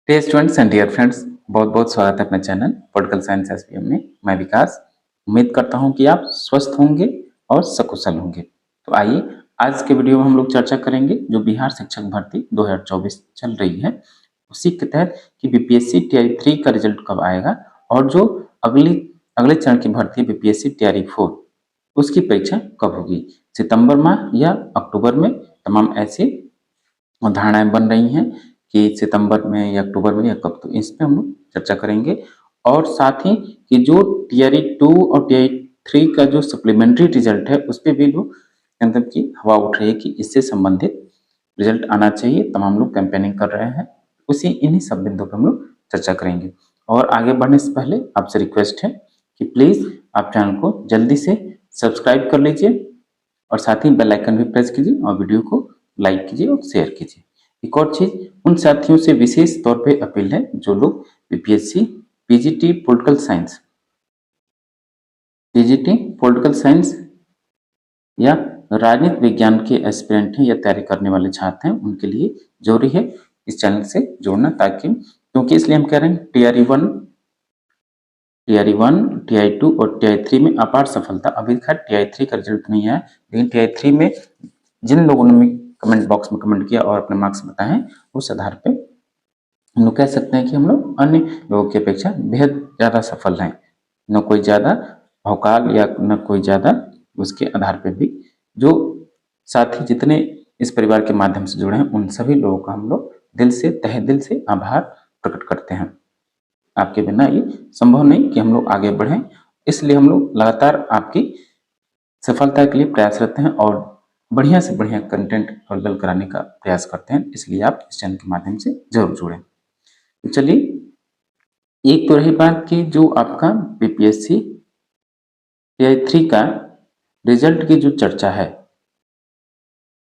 Dear students and dear friends, बहुत बहुत स्वागत है अपने चैनल पॉलिटिकल साइंस एसपीएम में। मैं विकास उम्मीद करता हूं कि आप स्वस्थ होंगे और सकुशल होंगे। तो आइए आज के वीडियो में हम लोग चर्चा करेंगे जो बिहार शिक्षक भर्ती 2024 चल रही है उसी के तहत कि बीपीएससी टीआरई 3 का रिजल्ट कब आएगा और जो अगले चरण की भर्ती है बीपीएससी टीआरई 4 उसकी परीक्षा कब होगी, सितंबर माह या अक्टूबर में। तमाम ऐसी धारणाएं बन रही हैं कि सितंबर में या अक्टूबर में या कब, तो इस पे हम लोग चर्चा करेंगे। और साथ ही कि जो टीआरई 2 और टीआरई 3 का जो सप्लीमेंट्री रिजल्ट है उस पर भी लोग मतलब कि हवा उठ रही है कि इससे संबंधित रिजल्ट आना चाहिए। तमाम लोग कैंपेनिंग कर रहे हैं, उसी इन्हीं सब बिंदुओं पर हम लोग चर्चा करेंगे। और आगे बढ़ने से पहले आपसे रिक्वेस्ट है कि प्लीज आप चैनल को जल्दी से सब्सक्राइब कर लीजिए और साथ ही बेल आइकन भी प्रेस कीजिए और वीडियो को लाइक कीजिए और शेयर कीजिए। एक और चीज, उन साथियों से विशेष तौर पे अपील है जो लोग बीपीएससी पीजीटी पॉलिटिकल साइंस या राजनीति विज्ञान के एस्पिरेंट हैं या तैयारी करने वाले छात्र हैं, उनके लिए जरूरी है इस चैनल से जुड़ना, ताकि क्योंकि इसलिए हम कह रहे हैं टीआरई 1, टीआरई 2 और टीआरई 3 में अपार सफलता। अभी खैर टीआरई 3 का रिजल्ट नहीं आया, लेकिन टीआरई 3 में जिन लोगों ने कमेंट बॉक्स में कमेंट किया और अपने मार्क्स बताए हैं उस आधार पे हम लोग कह सकते हैं कि हम लोग अन्य लोगों की अपेक्षा बेहद ज़्यादा सफल हैं। न कोई ज़्यादा भौकाल या न कोई ज़्यादा, उसके आधार पे भी जो साथी जितने इस परिवार के माध्यम से जुड़े हैं उन सभी लोगों का हम लोग दिल से तहे दिल से आभार प्रकट करते हैं। आपके बिना ये संभव नहीं कि हम लोग आगे बढ़ें, इसलिए हम लोग लगातार आपकी सफलता के लिए प्रयासरत हैं और बढ़िया से बढ़िया कंटेंट अवेलेबल कराने का प्रयास करते हैं। इसलिए आप इस चैनल के माध्यम से जरूर जुड़ें। तो चलिए, एक तो रही बात कि जो आपका बीपीएससी टीआरई 3 का रिजल्ट की जो चर्चा है,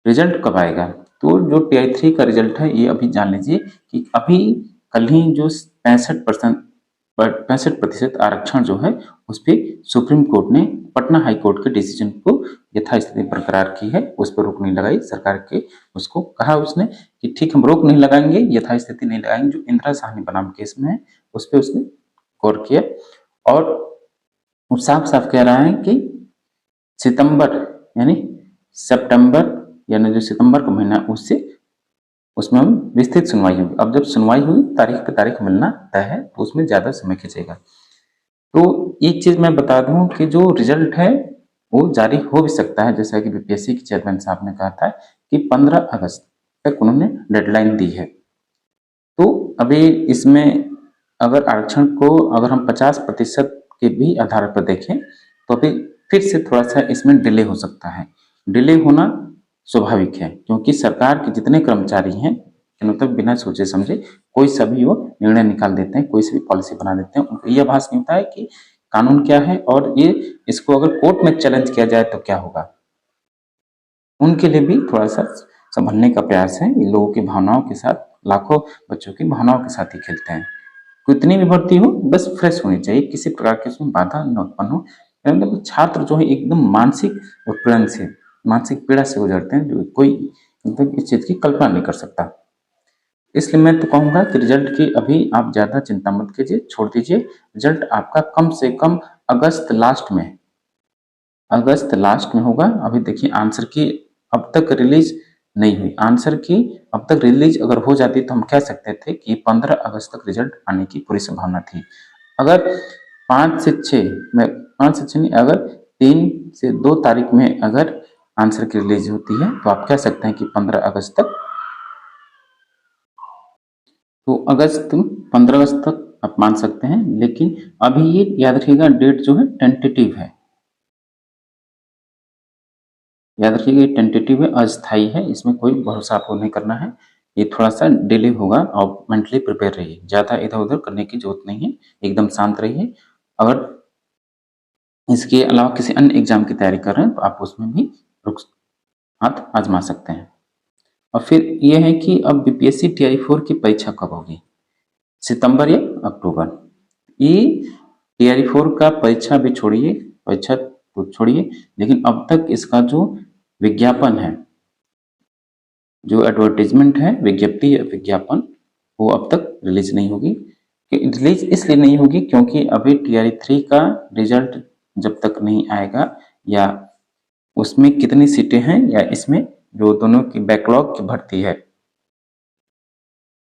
रिजल्ट कब आएगा। तो जो टीआरई 3 का रिजल्ट है ये अभी जान लीजिए कि अभी कल ही जो 65% आरक्षण जो है उस पर सुप्रीम कोर्ट ने पटना हाई कोर्ट के डिसीजन को यथास्थिति बरकरार की है, उस पर रोक नहीं लगाई सरकार के। उसको कहा उसने कि ठीक हम रोक नहीं लगाएंगे, यथास्थिति नहीं लगाएंगे। जो इंदिरा साहनी बनाम केस में है उस पर उसने गौर किया और साफ साफ कह रहा है कि सितंबर यानी जो सितंबर का महीना उसमें हम विस्तृत सुनवाई होगी। अब जब सुनवाई हुई, तारीख पे तारीख मिलना तय है, तो उसमें ज्यादा समय खींचेगा। तो एक चीज मैं बता दूं कि जो रिजल्ट है वो जारी हो भी सकता है, जैसा कि बीपीएससी के चेयरमैन साहब ने कहा था कि 15 अगस्त तक उन्होंने डेडलाइन दी है। तो अभी इसमें अगर आरक्षण को अगर हम 50% के भी आधार पर देखें तो अभी फिर से थोड़ा सा इसमें डिले हो सकता है। डिले होना स्वाभाविक है क्योंकि सरकार के जितने कर्मचारी हैं मतलब बिना सोचे समझे कोई सभी वो निर्णय निकाल देते हैं, कोई सी भी पॉलिसी बना देते हैं। उनको ये आभास नहीं होता है कि कानून क्या है और ये इसको अगर कोर्ट में चैलेंज किया जाए तो क्या होगा। उनके लिए भी थोड़ा सा संभलने का प्रयास है। ये लोगों की भावनाओं के साथ, लाखों बच्चों की भावनाओं के साथ ही खेलते हैं। कितनी भी भर्ती हो बस फ्रेश होनी चाहिए, किसी प्रकार की उसमें बाधा न उत्पन्न हो। मतलब छात्र जो है एकदम मानसिक उत्पीड़न से, मानसिक पीड़ा से गुजरते हैं, जो कोई मतलब इस चीज की कल्पना नहीं कर सकता। इसलिए मैं तो कहूंगा कि रिजल्ट की अभी आप ज्यादा चिंता मत कीजिए, छोड़ दीजिए। रिजल्ट आपका कम से कम अगस्त लास्ट में होगा। अभी देखिए आंसर की अब तक रिलीज नहीं हुई। आंसर की अब तक रिलीज अगर हो जाती तो हम कह सकते थे कि 15 अगस्त तक रिजल्ट आने की पूरी संभावना थी। अगर 5 से 6 नहीं, अगर 3 से 2 तारीख में अगर आंसर की रिलीज होती है तो आप कह सकते हैं कि 15 अगस्त तक, तो 15 अगस्त तक आप मान सकते हैं। लेकिन अभी ये याद रखिएगा डेट जो है टेंटेटिव है, याद रखिएगा टेंटेटिव है, अस्थायी है, इसमें कोई भरोसा आपको नहीं करना है। ये थोड़ा सा डिले होगा और मेंटली प्रिपेयर रहिए, ज्यादा इधर उधर करने की जरूरत नहीं है, एकदम शांत रहिए। अगर इसके अलावा किसी अन्य एग्जाम की तैयारी कर रहे हैं तो आप उसमें भी हाथ आजमा सकते हैं। और फिर यह है कि अब बीपीएससी टीआरई 4 की परीक्षा कब होगी, सितंबर या अक्टूबर। ये टीआरई 4 का परीक्षा भी छोड़िए, परीक्षा तो छोड़िए, लेकिन अब तक इसका जो विज्ञापन है, जो एडवर्टीजमेंट है, विज्ञप्ति या विज्ञापन, वो अब तक रिलीज नहीं होगी। रिलीज इसलिए नहीं होगी क्योंकि अभी टीआरई 3 का रिजल्ट जब तक नहीं आएगा, या उसमें कितनी सीटें हैं, या इसमें जो दोनों की बैकलॉग की भर्ती है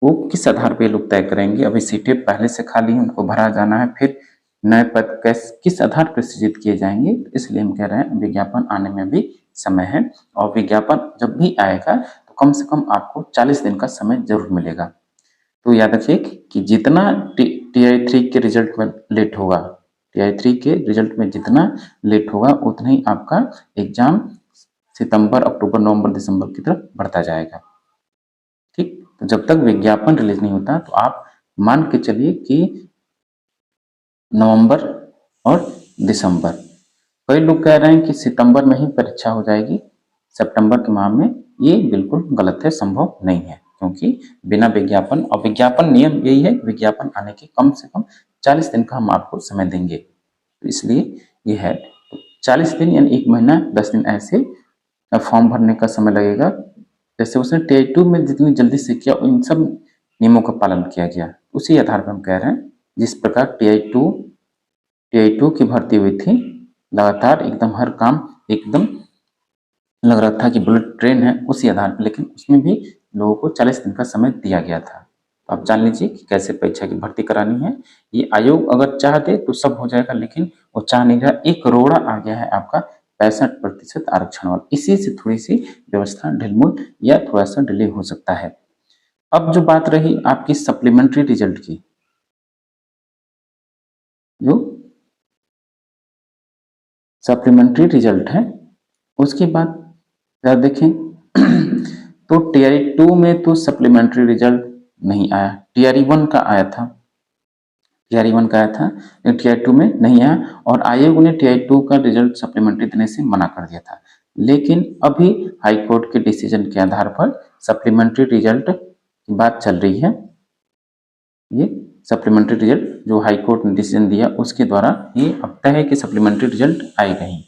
वो किस आधार पे लोग तय करेंगे। अभी सीटें पहले से खाली हैं, उनको भरा जाना है, फिर नए पद किस आधार पर सृजित किए जाएंगे। तो इसलिए हम कह रहे हैं विज्ञापन आने में भी समय है, और विज्ञापन जब भी आएगा तो कम से कम आपको 40 दिन का समय जरूर मिलेगा। तो याद रखिए कि जितना टीआई 3 के रिजल्ट में लेट होगा, टीआई 3 के रिजल्ट में जितना लेट होगा उतना ही आपका एग्जाम सितंबर, अक्टूबर, नवंबर, दिसंबर की तरफ बढ़ता जाएगा। ठीक, तो जब तक विज्ञापन रिलीज नहीं होता तो आप मान के चलिए कि नवंबर और दिसंबर। कई लोग कह रहे हैं कि सितंबर में ही परीक्षा हो जाएगी, सितंबर के माह में। ये बिल्कुल गलत है, संभव नहीं है, क्योंकि बिना विज्ञापन, और विज्ञापन नियम यही है, विज्ञापन आने के कम से कम 40 दिन का हम आपको समय देंगे। तो इसलिए ये है 40 दिन यानी 1 महीना 10 दिन ऐसे फॉर्म भरने का समय लगेगा। जैसे उसने टीआई 2 में जितनी जल्दी से किया इन सब नियमों का पालन किया गया, उसी आधार पर हम कह रहे हैं जिस प्रकार टीआई 2 की भर्ती हुई थी, लगातार एकदम हर काम एकदम लग रहा था कि बुलेट ट्रेन है, उसी आधार पर, लेकिन उसमें भी लोगों को 40 दिन का समय दिया गया था। तो आप जान लीजिए कि कैसे परीक्षा की भर्ती करानी है। ये आयोग अगर चाहते तो सब हो जाएगा, लेकिन वो चाह नहीं रहा। एक रोड़ा आ गया है आपका 65% आरक्षण वाला, इसी से थोड़ी सी व्यवस्था ढिलमुल या थोड़ा सा डिले हो सकता है। अब जो बात रही आपकी सप्लीमेंट्री रिजल्ट की, जो सप्लीमेंट्री रिजल्ट है उसकी बात जरा देखें तो टीआरई 2 में तो सप्लीमेंट्री रिजल्ट नहीं आया, टीआरई 1 का आया था, टीआरई 1 का आया था, लेकिन टीआरई 2 में नहीं आया, और आयोग ने टीआरई 2 का रिजल्ट सप्लीमेंट्री देने से मना कर दिया था। लेकिन अभी हाई कोर्ट के डिसीजन के आधार पर सप्लीमेंट्री रिजल्ट की बात चल रही है। ये सप्लीमेंट्री रिजल्ट जो हाई कोर्ट ने डिसीजन दिया उसके द्वारा ये अब तय है कि सप्लीमेंट्री रिजल्ट आएगा ही।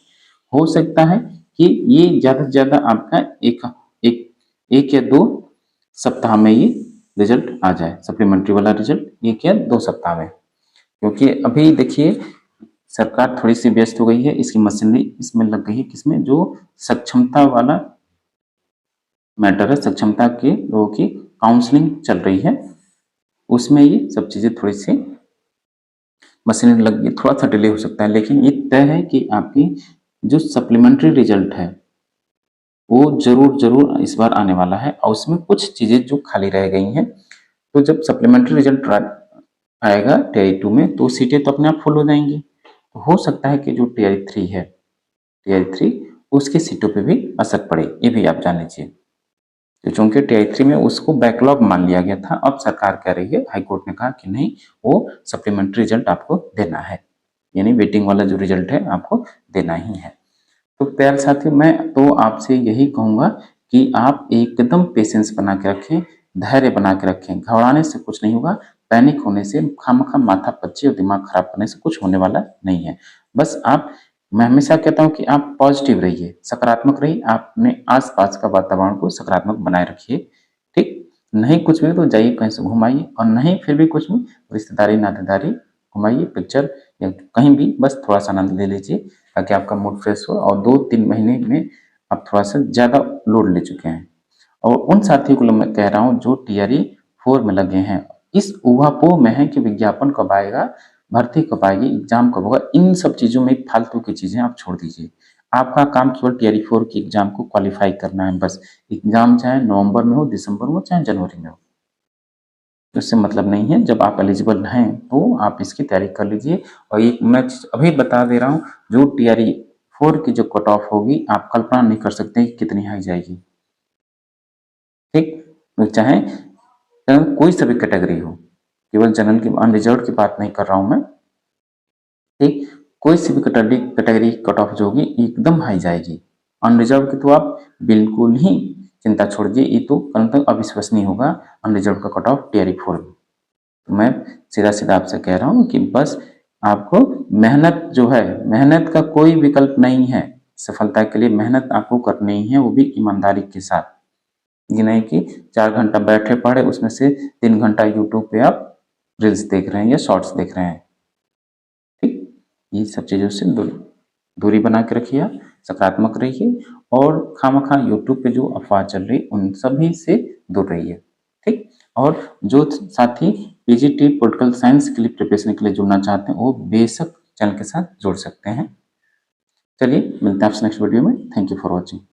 हो सकता है कि ये ज्यादा से ज्यादा आपका एक या 2 सप्ताह में ये रिजल्ट आ जाए, सप्लीमेंट्री वाला रिजल्ट 1 या 2 सप्ताह में। क्योंकि अभी देखिए सरकार थोड़ी सी व्यस्त हो गई है, इसकी मशीनरी इसमें लग गई है, किसमें, जो सक्षमता वाला मैटर है, सक्षमता के लोगों की काउंसलिंग चल रही है, उसमें ये सब चीजें थोड़ी सी मशीनरी लग गई, थोड़ा सा डिले हो सकता है। लेकिन ये तय है कि आपकी जो सप्लीमेंट्री रिजल्ट है वो जरूर इस बार आने वाला है, और उसमें कुछ चीजें जो खाली रह गई हैं। तो जब सप्लीमेंट्री रिजल्ट आएगा टीआरई 2 में तो सीटें तो अपने आप फुल हो जाएंगी। तो हो सकता है कि जो टीआरई 3 है, टीआरई 3 उसकी सीटों पे भी असर पड़े, ये भी आप जान लीजिए। तो चूंकि टीआरई 3 में उसको बैकलॉग मान लिया गया था, अब सरकार कह रही है, हाईकोर्ट ने कहा कि नहीं, वो सप्लीमेंट्री रिजल्ट आपको देना है, यानी वेटिंग वाला जो रिजल्ट है आपको देना ही है। तो प्यारे साथियों, मैं तो आपसे यही कहूंगा कि आप एकदम पेशेंस बना के रखें, धैर्य बना के रखें। घबराने से कुछ नहीं होगा, पैनिक होने से, खामखा माथा पच्ची और दिमाग खराब करने से कुछ होने वाला नहीं है। बस मैं हमेशा कहता हूं कि आप पॉजिटिव रहिए, सकारात्मक रहिए, अपने आसपास का वातावरण को सकारात्मक बनाए रखिए। ठीक, नहीं कुछ भी तो जाइए कहीं से घुमाइए, और नहीं फिर भी कुछ भी रिश्तेदारी नातेदारी घुमाइए, पिक्चर या कहीं भी, बस थोड़ा सा आनंद ले लीजिए ताकि आपका मूड फ्रेश हो। और 2-3 महीने में आप थोड़ा सा ज्यादा लोड ले चुके हैं, और उन साथियों को मैं कह रहा हूँ जो टीआरई 4 में लगे हैं, इस ऊहापोह में है कि विज्ञापन कब आएगा, भर्ती कब आएगी, एग्जाम कब होगा, इन सब चीजों में फालतू की चीजें आप छोड़ दीजिए। आपका काम केवल टीआरई 4 की एग्जाम को क्वालिफाई करना है बस। एग्जाम चाहे नवंबर में हो, दिसंबर में हो, चाहे जनवरी में हो, उससे मतलब नहीं है। जब आप एलिजिबल हैं तो आप इसकी तैयारी कर लीजिए। और एक मैं अभी बता दे रहा हूँ, जो टीआरई 4 की जो कट ऑफ होगी, आप कल्पना नहीं कर सकते कि कितनी हाई जाएगी। ठीक, तो चाहे कोई सा भी कैटेगरी हो, केवल जनरल की, अनरिजर्व की बात नहीं कर रहा हूं मैं। ठीक, कोई सी भी कैटेगरी कट ऑफ जो होगी एकदम हाई जाएगी। अनरिजर्व की तो आप बिल्कुल ही चिंता छोड़ दीजिए, ये तो कल अविश्वसनीय होगा अनरिजर्व का कट ऑफ टीआरई 4 में। तो मैं सीधा सीधा आपसे कह रहा हूँ कि बस आपको मेहनत जो है, मेहनत का कोई विकल्प नहीं है, सफलता के लिए मेहनत आपको करनी ही है, वो भी ईमानदारी के साथ। ये नहीं कि 4 घंटा बैठे पढ़े, उसमें से 3 घंटा यूट्यूब पे आप रील्स देख रहे हैं या शॉर्ट्स देख रहे हैं। ठीक, ये सब चीज़ों से दूरी बना के रखिए, सकारात्मक रहिए और खामखा यूट्यूब पे जो अफवाह चल रही उन सभी से दूर रहिए। ठीक, और जो साथी पीजीटी पॉलिटिकल साइंस के लिए प्रिपरेशन के लिए जुड़ना चाहते हैं वो बेशक चैनल के साथ जुड़ सकते हैं। चलिए मिलते हैं आपसे नेक्स्ट वीडियो में। Thank you for watching.